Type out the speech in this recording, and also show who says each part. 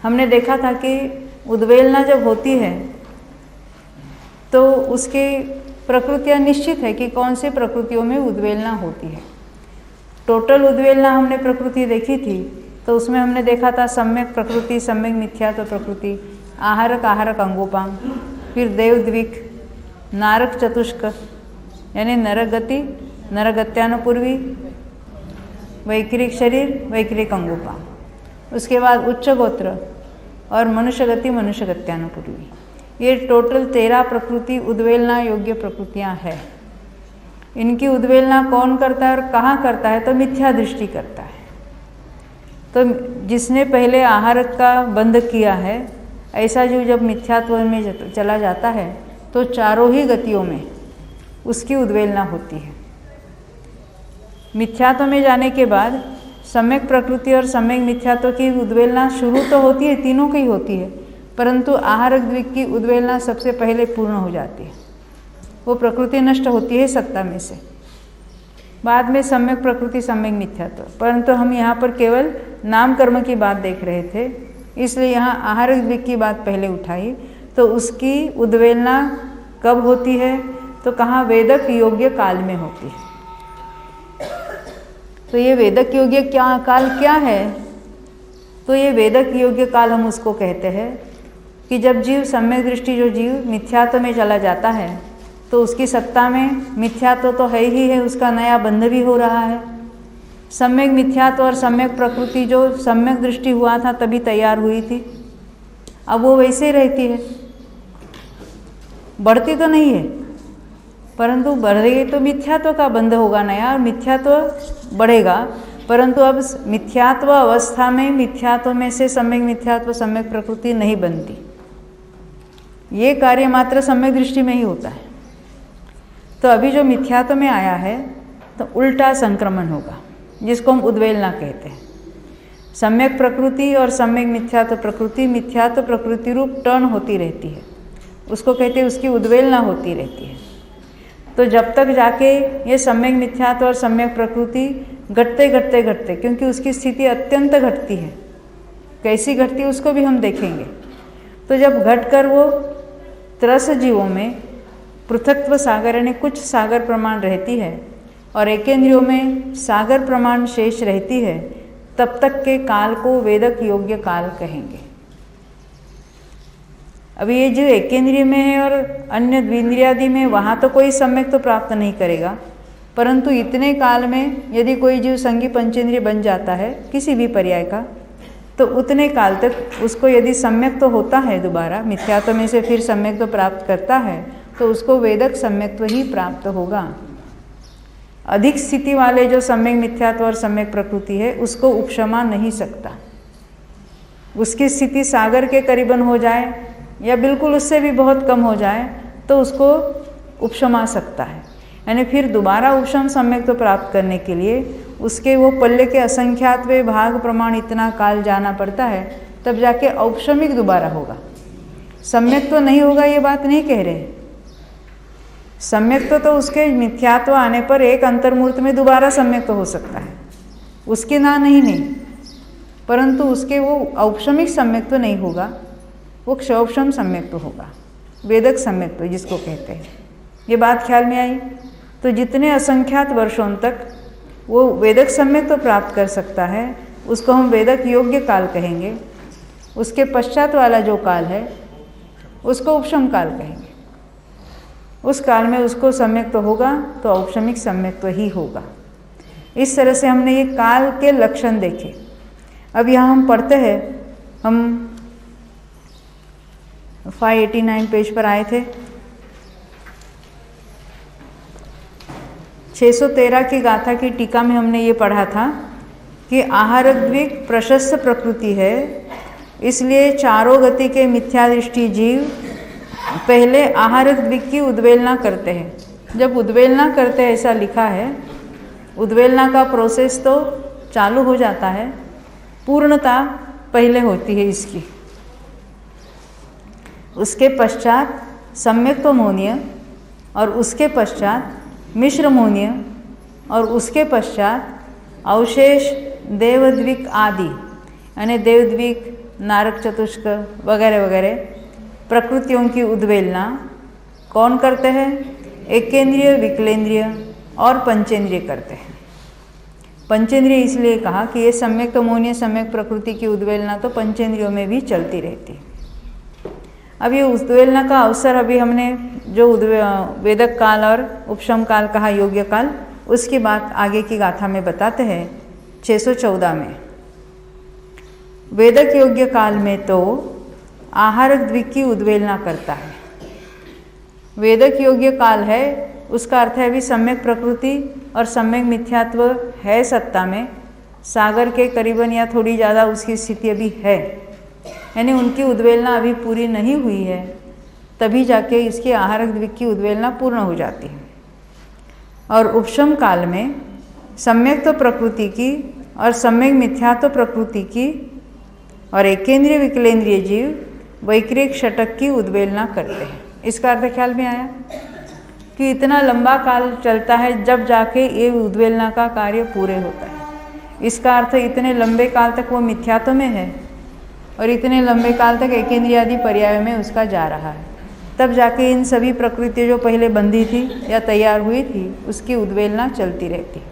Speaker 1: हमने देखा था कि उद्वेलना जब होती है तो उसकी प्रकृतियाँ निश्चित है कि कौन सी प्रकृतियों में उद्वेलना होती है। टोटल उद्वेलना हमने प्रकृति देखी थी, तो उसमें हमने देखा था सम्यक प्रकृति, सम्यक मिथ्यात्व प्रकृति, आहारक आहारक अंगोपांग, फिर देवद्विक, नारक चतुष्क यानी नरगति, नरगत्यानुपूर्वी, वैक्रिक शरीर, वैक्रिक अंगोपांग, उसके बाद उच्च गोत्र और मनुष्य गति, मनुष्य गत्यानुपूर्वी। ये टोटल 13 प्रकृति उद्वेलना योग्य प्रकृतियाँ हैं। इनकी उद्वेलना कौन करता है और कहाँ करता है? तो मिथ्या दृष्टि करता है। तो जिसने पहले आहारक का बंध किया है, ऐसा जीव जब मिथ्यात्व में चला जाता है तो चारों ही गतियों में उसकी उद्वेलना होती है। मिथ्यात्व में जाने के बाद सम्यक प्रकृति और सम्यक मिथ्यात्व की उद्वेलना शुरू तो होती है, तीनों की होती है, परंतु आहारक द्विक की उद्वेलना सबसे पहले पूर्ण हो जाती है। वो प्रकृति नष्ट होती है सत्ता में से, बाद में सम्यक प्रकृति, सम्यक मिथ्यात्व। परंतु हम यहाँ पर केवल नाम कर्म की बात देख रहे थे, इसलिए यहाँ आहारक द्विक की बात पहले उठाई। तो उसकी उद्वेलना कब होती है? तो कहाँ? वेदक योग्य काल में होती है। तो ये वेदक योग्य काल क्या है? तो ये वेदक योग्य काल हम उसको कहते हैं कि जब जीव सम्यक दृष्टि, जो जीव मिथ्यात्व में चला जाता है तो उसकी सत्ता में मिथ्यात्व तो है ही है, उसका नया बंध भी हो रहा है। सम्यक मिथ्यात्व और सम्यक प्रकृति जो सम्यक दृष्टि हुआ था तभी तैयार हुई थी, अब वो वैसे ही रहती है, बढ़ती तो नहीं है, परंतु बढ़ रही तो मिथ्यात्व का बंध होगा नया और मिथ्यात्व बढ़ेगा। परंतु अब मिथ्यात्व अवस्था में मिथ्यात्व में से सम्यक मिथ्यात्व, सम्यक प्रकृति नहीं बनती। ये कार्य मात्र सम्यक दृष्टि में ही होता है। तो अभी जो मिथ्यात्व में आया है तो उल्टा संक्रमण होगा, जिसको हम उद्वेलना कहते हैं। सम्यक प्रकृति और सम्यक मिथ्यात्व प्रकृति, मिथ्यात्व प्रकृति रूप टर्न होती रहती है, उसको कहते हैं, उसकी उद्वेलना होती रहती है। तो जब तक जाके ये सम्यक मिथ्यात्व और सम्यक प्रकृति घटते घटते घटते, क्योंकि उसकी स्थिति अत्यंत घटती है, कैसी घटती है उसको भी हम देखेंगे। तो जब घटकर वो त्रस जीवों में पृथक्त्व सागर यानी कुछ सागर प्रमाण रहती है और एकेंद्रियों में सागर प्रमाण शेष रहती है, तब तक के काल को वेदक योग्य काल कहेंगे। अभी ये जो एकेंद्रिय में है और अन्य द्विंद्रियादि में, वहाँ तो कोई सम्यक तो प्राप्त नहीं करेगा, परंतु इतने काल में यदि कोई जीव संगी पंचेंद्रिय बन जाता है किसी भी पर्याय का, तो उतने काल तक उसको यदि सम्यक तो होता है, दोबारा मिथ्यात्व में से फिर सम्यक तो प्राप्त करता है, तो उसको वेदक सम्यक्त्व ही प्राप्त होगा। अधिक स्थिति वाले जो सम्यक मिथ्यात्व और सम्यक प्रकृति है उसको उपशमा नहीं सकता। उसकी स्थिति सागर के करीबन हो जाए या बिल्कुल उससे भी बहुत कम हो जाए तो उसको उपशमा सकता है। यानी फिर दोबारा उपशम सम्यक तो प्राप्त करने के लिए उसके वो पल्ले के असंख्यातवे भाग प्रमाण इतना काल जाना पड़ता है, तब जाके औपशमिक दोबारा होगा। सम्यक तो नहीं होगा ये बात नहीं कह रहे, सम्यक तो उसके मिथ्यात्व आने पर एक अंतर्मूर्त में दोबारा सम्यक तो हो सकता है, उसके ना नहीं, परंतु उसके वो औपशमिक सम्यक तो नहीं होगा, वो क्षौपशम सम्यक तो होगा, वेदक सम्यक तो जिसको कहते हैं। ये बात ख्याल में आई? तो जितने असंख्यात वर्षों तक वो वेदक सम्यक तो प्राप्त कर सकता है उसको हम वेदक योग्य काल कहेंगे। उसके पश्चात वाला जो काल है उसको उपशम काल कहेंगे। उस काल में उसको सम्यक तो होगा तो औपशमिक सम्यक तो ही होगा। इस तरह से हमने ये काल के लक्षण देखे। अब यहाँ हम पढ़ते हैं, हम 589 पेज पर आए थे। 613 की गाथा की टीका में हमने ये पढ़ा था कि आहारक द्विक प्रशस्त प्रकृति है, इसलिए चारों गति के मिथ्यादृष्टि जीव पहले आहारक द्विक की उद्वेलना करते हैं। जब उद्वेलना करते हैं ऐसा लिखा है, उद्वेलना का प्रोसेस तो चालू हो जाता है, पूर्णता पहले होती है इसकी। उसके पश्चात सम्यक्तमोनीय और उसके पश्चात मिश्रमोनीय और उसके पश्चात अवशेष देवद्विक आदि, यानी देवद्विक, नारक चतुष्क वगैरह वगैरह प्रकृतियों की उद्वेलना कौन करते हैं? एकेंद्रिय, विकलेंद्रिय और पंचेंद्रिय करते हैं। पंचेंद्रिय इसलिए कहा कि ये सम्यक मोहनीय सम्यक प्रकृति की उद्वेलना तो पंचेंद्रियों में भी चलती रहती है। अब ये उद्वेलना का अवसर अभी हमने जो वेदक काल और उपशम काल कहा, योग्य काल, उसकी बात आगे की गाथा में बताते हैं 614 में। वेदक योग्य काल में तो आहारक द्विक की उद्वेलना करता है। वेदक योग्य काल है, उसका अर्थ है अभी सम्यक प्रकृति और सम्यक मिथ्यात्व है सत्ता में, सागर के करीबन या थोड़ी ज़्यादा उसकी स्थिति अभी है, यानी उनकी उद्वेलना अभी पूरी नहीं हुई है, तभी जाके इसकी आहारक द्विक की उद्वेलना पूर्ण हो जाती है। और उपशम काल में सम्यक प्रकृति की और सम्यक मिथ्यात्व प्रकृति की और एकेंद्रिय विकलेंद्रिय जीव वैक्रिक षटक की उद्वेलना करते हैं। इसका अर्थ ख्याल में आया कि इतना लंबा काल चलता है जब जाके ये उद्वेलना का कार्य पूरे होता है। इसका अर्थ इतने लंबे काल तक वो मिथ्यात्व में है और इतने लंबे काल तक एकेंद्रिय आदि पर्याय में उसका जा रहा है, तब जाके इन सभी प्रकृति जो पहले बंधी थी या तैयार हुई थी उसकी उद्वेलना चलती रहती है।